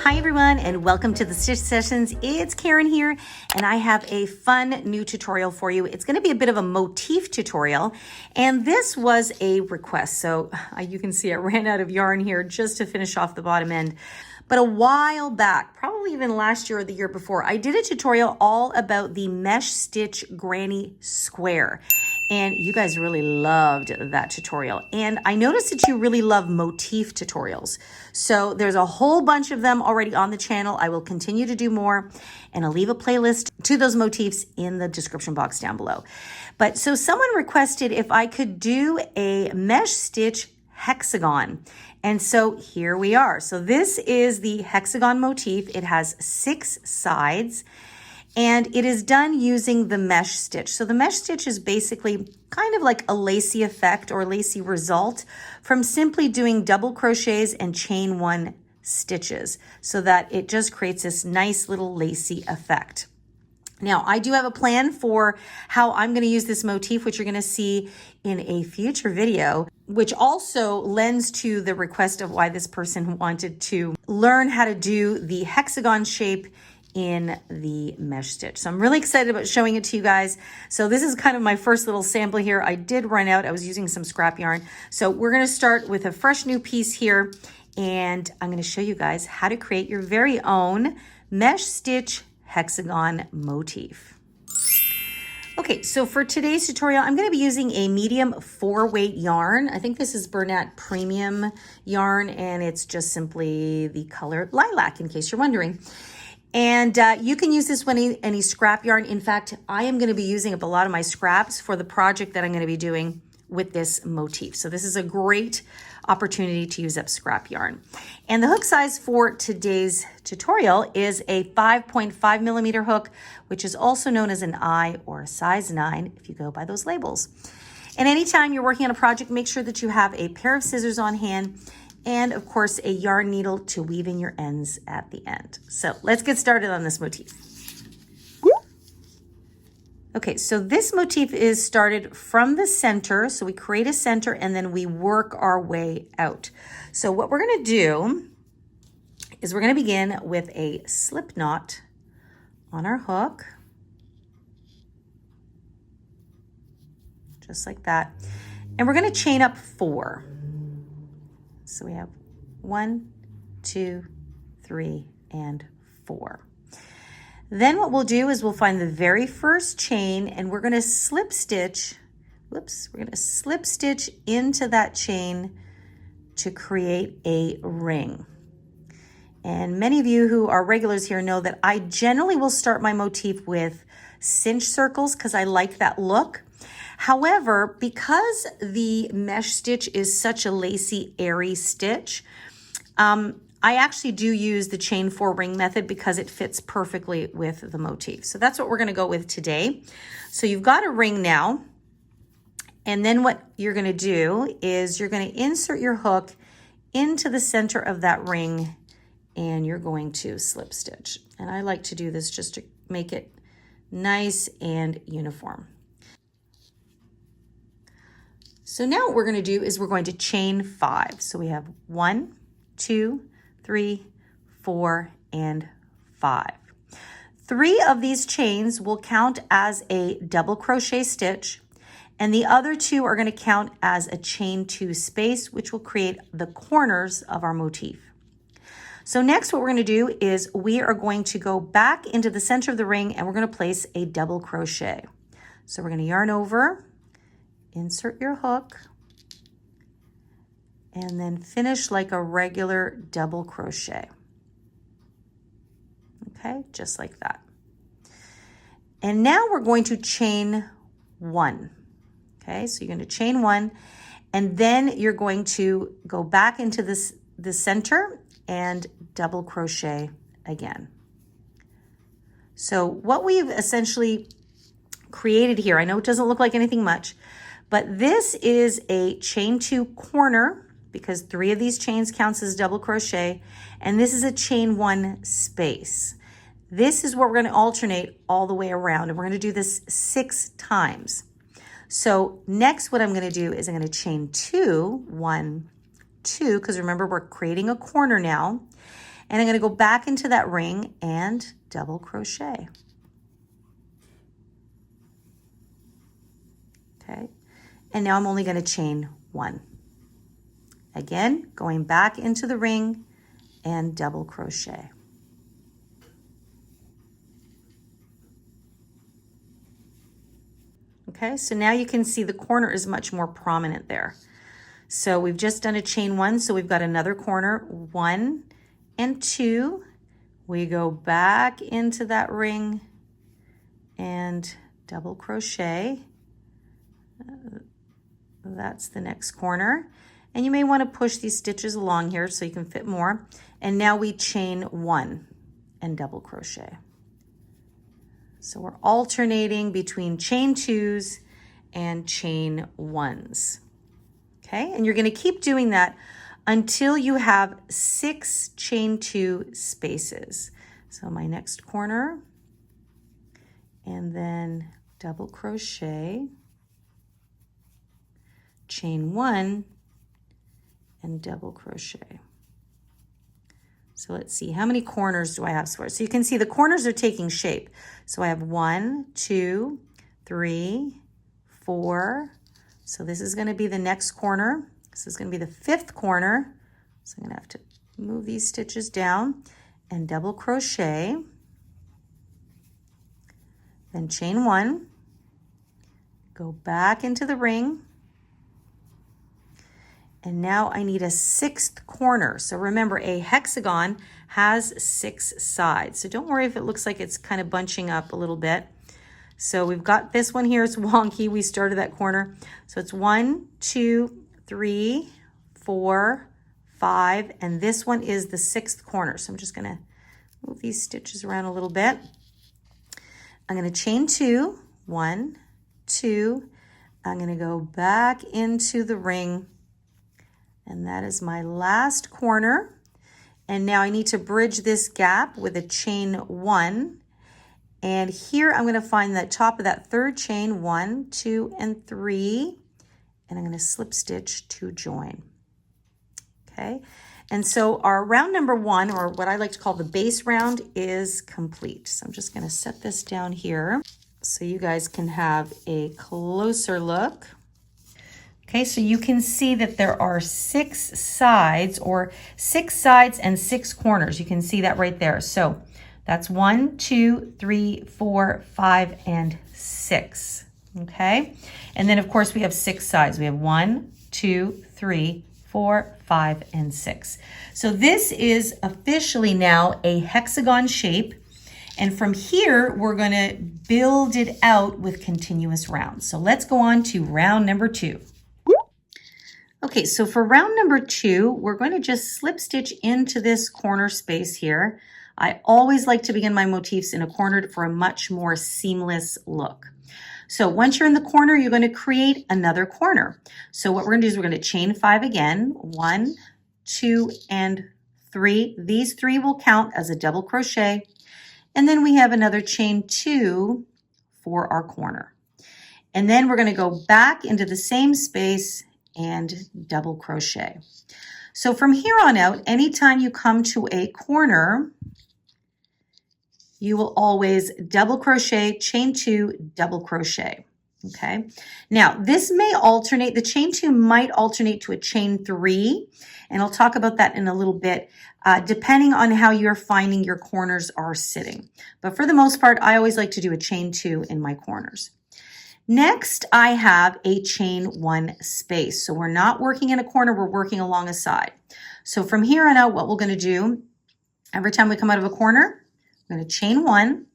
Hi everyone and welcome to the Stitch Sessions. It's Karen here and I have a fun new tutorial for you. It's going to be a bit of a motif tutorial and this was a request. So you can see I ran out of yarn here just to finish off the bottom end. But a while back, probably even last year or the year before, I did a tutorial all about the mesh stitch granny square. And you guys really loved that tutorial. And I noticed that you really love motif tutorials. So there's a whole bunch of them already on the channel. I will continue to do more and I'll leave a playlist to those motifs in the description box down below. But so someone requested if I could do a mesh stitch hexagon. And so here we are. So this is the hexagon motif. It has 6 sides. And it is done using the mesh stitch. So the mesh stitch is basically kind of like a lacy effect or lacy result from simply doing double crochets and chain 1 stitches so that it just creates this nice little lacy effect. Now, I do have a plan for how I'm going to use this motif, which you're going to see in a future video, which also lends to the request of why this person wanted to learn how to do the hexagon shape in the mesh stitch. So I'm really excited about showing it to you guys. So this is kind of my first little sample here. I did run out. I was using some scrap yarn. So we're going to start with a fresh new piece here. And I'm going to show you guys how to create your very own mesh stitch hexagon motif. Okay, so for today's tutorial, I'm going to be using a medium 4-weight yarn. I think this is Bernat Premium yarn, and it's just simply the color lilac, in case you're wondering. And you can use this with any scrap yarn. In fact, I am going to be using up a lot of my scraps for the project that I'm going to be doing with this motif. So this is a great opportunity to use up scrap yarn. And the hook size for today's tutorial is a 5.5 millimeter hook, which is also known as an I or a size 9 if you go by those labels. And anytime you're working on a project, make sure that you have a pair of scissors on hand and of course a yarn needle to weave in your ends at the end. So let's get started on this motif. Okay, so this motif is started from the center. So we create a center and then we work our way out. So what we're gonna do is we're gonna begin with a slip knot on our hook. Just like that. And we're gonna chain up 4. So we have 1, 2, 3, and 4. Then what we'll do is we'll find the very first chain and we're going to slip stitch, we're going to slip stitch into that chain to create a ring. And many of you who are regulars here know that I generally will start my motif with cinch circles because I like that look. However, because the mesh stitch is such a lacy, airy stitch, I actually do use the chain 4 ring method because it fits perfectly with the motif. So that's what we're going to go with today. So you've got a ring now. And then what you're going to do is you're going to insert your hook into the center of that ring and you're going to slip stitch. And I like to do this just to make it nice and uniform. So now what we're going to do is we're going to chain 5. So we have 1, 2, 3, 4, and 5. 3 of these chains will count as a double crochet stitch, and the other 2 are going to count as a chain 2 space, which will create the corners of our motif. So next what we're going to do is we are going to go back into the center of the ring and we're going to place a double crochet. So we're going to yarn over, insert your hook, and then finish like a regular double crochet. Okay, just like that. And now we're going to chain 1. Okay, so you're going to chain 1, and then you're going to go back into the center and double crochet again. So what we've essentially created here, I know it doesn't look like anything much, but this is a chain 2 corner because 3 of these chains counts as double crochet, and this is a chain 1 space. This is what we're going to alternate all the way around, and we're going to do this 6 times. So next what I'm going to do is I'm going to chain 2, 1, 2, because remember we're creating a corner now, And I'm going to go back into that ring and double crochet. Okay, and now I'm only going to chain 1. Again, going back into the ring and double crochet. Okay, so now you can see the corner is much more prominent there. So we've just done a chain 1, so we've got another corner, 1 and 2. We go back into that ring and double crochet. That's the next corner. And you may want to push these stitches along here so you can fit more. And now we chain 1 and double crochet. So we're alternating between chain 2s and chain 1s. Okay, and you're going to keep doing that until you have 6 chain 2 spaces. So my next corner, and then double crochet, chain 1, and double crochet. So let's see, how many corners do I have for? So you can see the corners are taking shape. So I have 1, 2, 3, 4. So this is going to be the next corner. This is going to be the 5th corner. So I'm going to have to move these stitches down and double crochet. Then chain 1. Go back into the ring. And now I need a 6th corner. So remember, a hexagon has 6 sides. So don't worry if it looks like it's kind of bunching up a little bit. So we've got this one here. It's wonky. We started that corner. So it's 1, 2, 3, 4, 5. And this one is the 6th corner. So I'm just going to move these stitches around a little bit. I'm going to chain 2. 1, 2. I'm going to go back into the ring. And that is my last corner. And now I need to bridge this gap with a chain 1. And here I'm going to find the top of that 3rd chain, 1, 2, and 3. And I'm going to slip stitch to join. Okay. And so our round number 1, or what I like to call the base round, is complete. So I'm just going to set this down here so you guys can have a closer look. Okay, so you can see that there are 6 sides, or 6 sides and 6 corners. You can see that right there. So that's 1, 2, 3, 4, 5, and 6. Okay, and then of course we have 6 sides. We have 1, 2, 3, 4, 5, and 6. So this is officially now a hexagon shape. And from here, we're going to build it out with continuous rounds. So let's go on to round number 2. Okay, so for round number 2, we're going to just slip stitch into this corner space here. I always like to begin my motifs in a corner for a much more seamless look. So once you're in the corner, you're going to create another corner. So what we're going to do is we're going to chain 5 again. 1, 2, and 3. These 3 will count as a double crochet. And then we have another chain 2 for our corner. And then we're going to go back into the same space and double crochet. So from here on out, anytime you come to a corner, you will always double crochet, chain 2, double crochet. Okay. Now this may alternate, the chain 2 might alternate to a chain 3, and I'll talk about that in a little bit, depending on how you're finding your corners are sitting. But for the most part, I always like to do a chain 2 in my corners. Next, I have a chain 1 space. So we're not working in a corner, we're working along a side. So from here on out, what we're going to do, every time we come out of a corner, we're going to chain 1,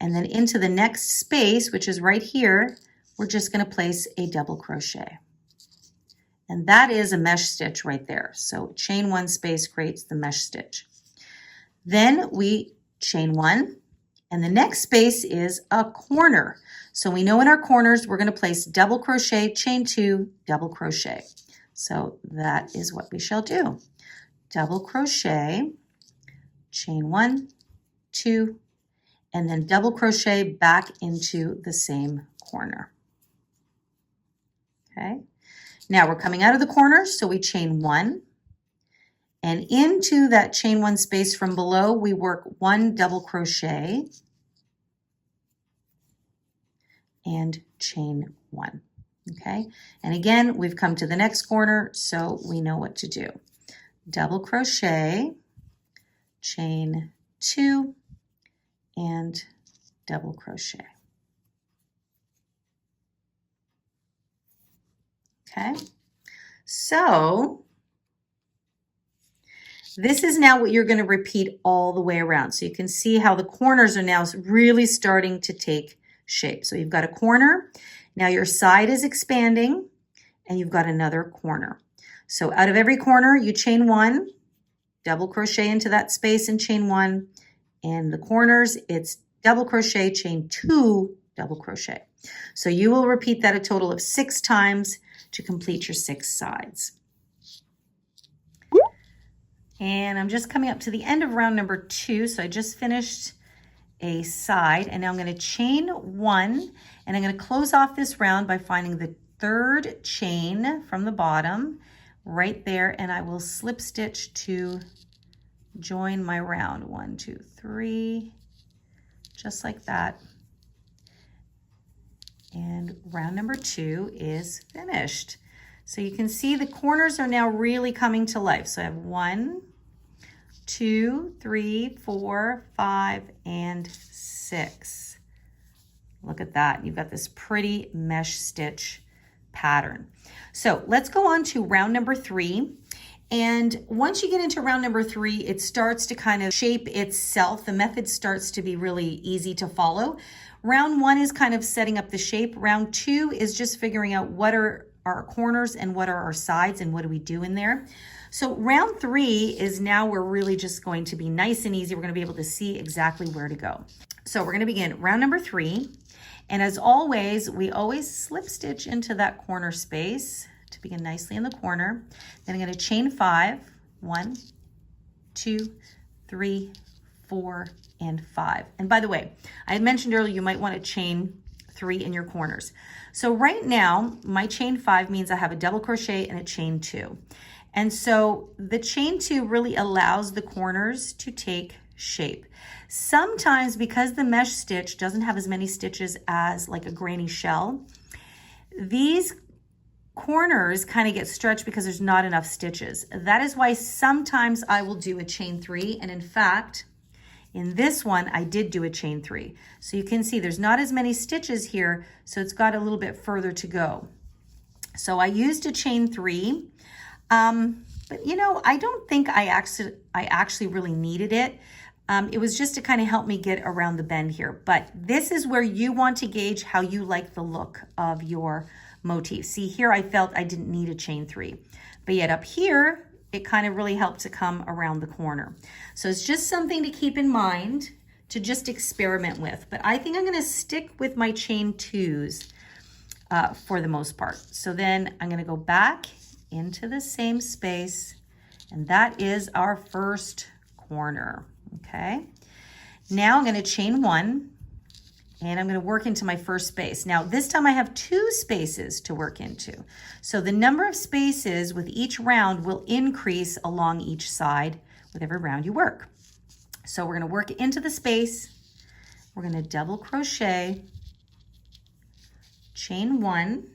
and then into the next space, which is right here, we're just going to place a double crochet. And that is a mesh stitch right there. So chain 1 space creates the mesh stitch. Then we chain 1, and the next space is a corner. So we know in our corners, we're going to place double crochet, chain 2, double crochet. So that is what we shall do. Double crochet, chain 1, 2, and then double crochet back into the same corner. Okay. Now we're coming out of the corner, so we chain 1, And into that chain one space from below, we work 1 double crochet and chain 1. Okay, and again, we've come to the next corner, so we know what to do. Double crochet, chain 2, and double crochet. Okay, so this is now what you're going to repeat all the way around. So you can see how the corners are now really starting to take shape. So you've got a corner. Now your side is expanding and you've got another corner. So out of every corner, you chain 1, double crochet into that space and chain 1. And the corners, it's double crochet, chain 2, double crochet. So you will repeat that a total of 6 times to complete your 6 sides. And I'm just coming up to the end of round number 2. So I just finished a side, and now I'm going to chain 1, and I'm going to close off this round by finding the 3rd chain from the bottom right there, and I will slip stitch to join my round. 1, 2, 3, just like that. And round number 2 is finished. So you can see the corners are now really coming to life. So I have 1, 2, 3, 4, 5, and 6. Look at that. You've got this pretty mesh stitch pattern. So let's go on to round number 3. And once you get into round number 3, it starts to kind of shape itself. The method starts to be really easy to follow. Round 1 is kind of setting up the shape. Round 2 is just figuring out what are our corners and what are our sides and what do we do in there. So round 3 is now we're really just going to be nice and easy. We're going to be able to see exactly where to go. So we're going to begin round number 3. And as always, we always slip stitch into that corner space to begin nicely in the corner. Then I'm going to chain 5, 1, 2, 3, 4, and 5. And by the way, I had mentioned earlier you might want to chain 3 in your corners. So right now, my chain 5 means I have a double crochet and a chain 2. And so the chain 2 really allows the corners to take shape. Sometimes because the mesh stitch doesn't have as many stitches as like a granny shell, these corners kind of get stretched because there's not enough stitches. That is why sometimes I will do a chain 3. And in fact, in this one, I did do a chain 3. So you can see there's not as many stitches here, so it's got a little bit further to go. So I used a chain 3. But you know, I don't think I actually really needed it. It was just to kind of help me get around the bend here. But this is where you want to gauge how you like the look of your motif. See here, I felt I didn't need a chain 3. But yet up here, it kind of really helped to come around the corner. So it's just something to keep in mind to just experiment with. But I think I'm going to stick with my chain 2s for the most part. So then I'm going to go back into the same space, and that is our first corner. Okay, now I'm going to chain 1, and I'm going to work into my first space. Now this time I have 2 spaces to work into, so the number of spaces with each round will increase along each side with every round you work. So we're going to work into the space, we're going to double crochet, chain 1,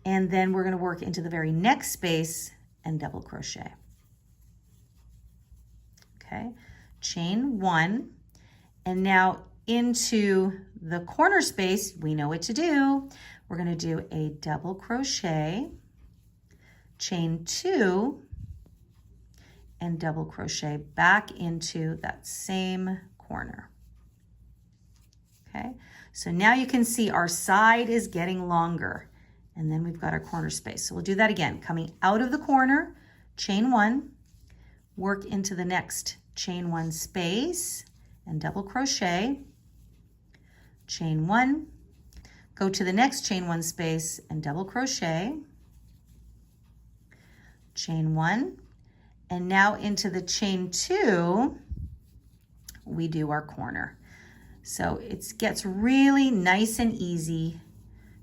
and then we're going to work into the very next space and double crochet. Okay, chain 1, and now into the corner space, we know what to do. We're going to do a double crochet, chain 2, and double crochet back into that same corner. Okay, so now you can see our side is getting longer. And then we've got our corner space. So we'll do that again. Coming out of the corner, chain 1, work into the next chain 1 space and double crochet, chain 1, go to the next chain 1 space and double crochet, chain 1, and now into the chain 2, we do our corner. So it gets really nice and easy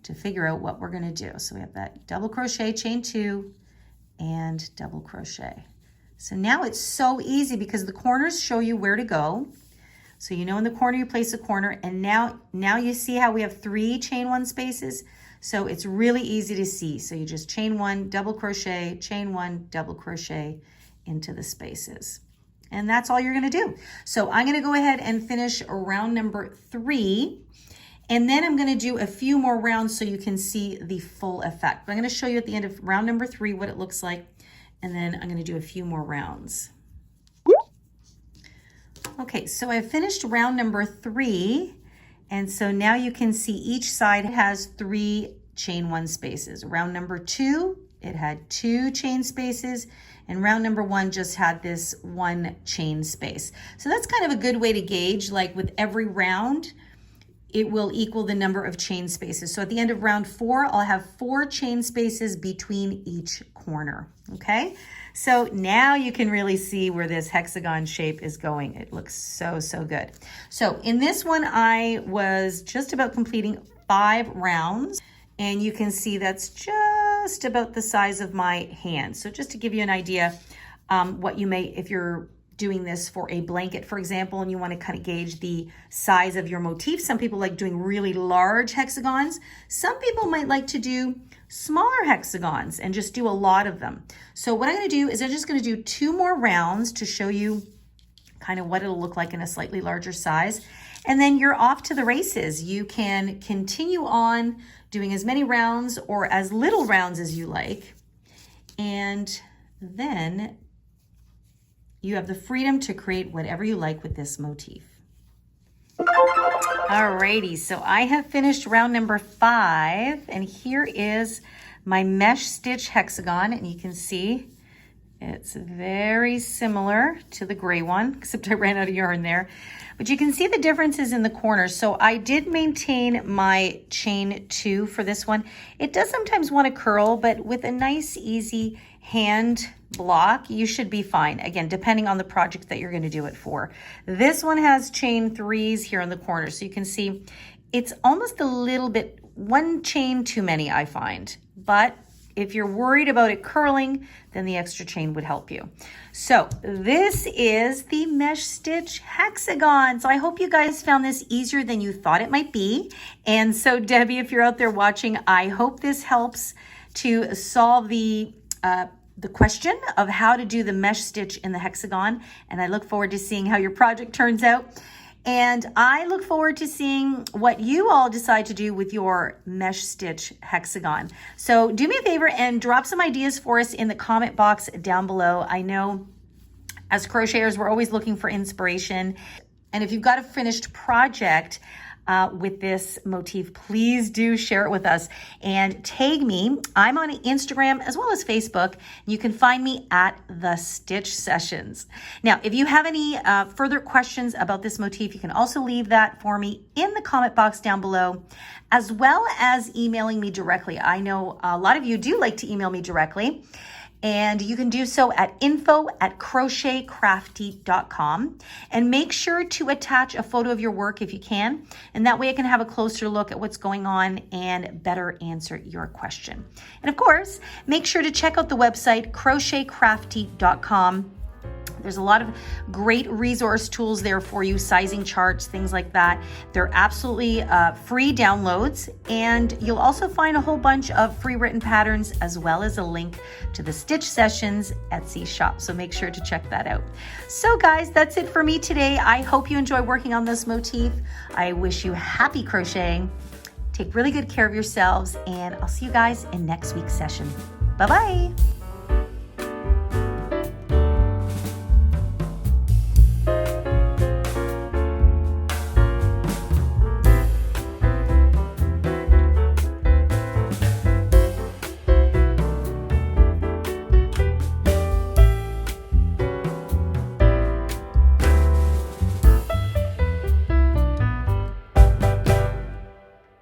to figure out what we're going to do. So we have that double crochet, chain 2, and double crochet. So now it's so easy because the corners show you where to go. So you know in the corner you place a corner, and now you see how we have 3 chain 1 spaces. So it's really easy to see. So you just chain 1, double crochet, chain 1, double crochet into the spaces. And that's all you're gonna do. So I'm gonna go ahead and finish round number 3. And then I'm gonna do a few more rounds so you can see the full effect. But I'm gonna show you at the end of round number 3 what it looks like. And then I'm gonna do a few more rounds. Okay, so I finished round number 3. And so now you can see each side has 3 chain 1 spaces. Round number 2, it had 2 chain spaces. And round number 1 just had this 1 chain space. So that's kind of a good way to gauge, like with every round, it will equal the number of chain spaces. So at the end of round 4, I'll have 4 chain spaces between each corner, okay? So now you can really see where this hexagon shape is going. It looks so, so good. So in this one, I was just about completing 5 rounds, and you can see that's just about the size of my hand. So just to give you an idea, what you may, if you're doing this for a blanket, for example, and you want to kind of gauge the size of your motif. Some people like doing really large hexagons. Some people might like to do smaller hexagons and just do a lot of them. So what I'm going to do is I'm just going to do 2 more rounds to show you kind of what it'll look like in a slightly larger size. And then you're off to the races. You can continue on doing as many rounds or as little rounds as you like. And then you have the freedom to create whatever you like with this motif. Alrighty, so I have finished round number 5, and here is my mesh stitch hexagon, and you can see it's very similar to the gray one, except I ran out of yarn there. But you can see the differences in the corners. So I did maintain my chain 2 for this one. It does sometimes want to curl, but with a nice, easy hand block, you should be fine. Again, depending on the project that you're going to do it for. This one has chain 3s here in the corner. So you can see it's almost a little bit, 1 chain too many, I find. But if you're worried about it curling, then the extra chain would help you. So this is the mesh stitch hexagon. So I hope you guys found this easier than you thought it might be. And so Debbie, if you're out there watching, I hope this helps to solve the question of how to do the mesh stitch in the hexagon. And I look forward to seeing how your project turns out. And I look forward to seeing what you all decide to do with your mesh stitch hexagon. So do me a favor and drop some ideas for us in the comment box down below. I know as crocheters, we're always looking for inspiration. And if you've got a finished project with this motif, please do share it with us and tag me. I'm on Instagram as well as Facebook. You can find me at The Stitch Sessions. Now, if you have any further questions about this motif, you can also leave that for me in the comment box down below, as well as emailing me directly. I know a lot of you do like to email me directly. And you can do so at info@crochetcrafty.com. And make sure to attach a photo of your work if you can. And that way I can have a closer look at what's going on and better answer your question. And of course, make sure to check out the website, crochetcrafty.com. There's a lot of great resource tools there for you, sizing charts, things like that. They're absolutely free downloads, and you'll also find a whole bunch of free written patterns as well as a link to the Stitch Sessions Etsy shop. So make sure to check that out. So guys, that's it for me today. I hope you enjoy working on this motif. I wish you happy crocheting. Take really good care of yourselves, and I'll see you guys in next week's session. Bye-bye.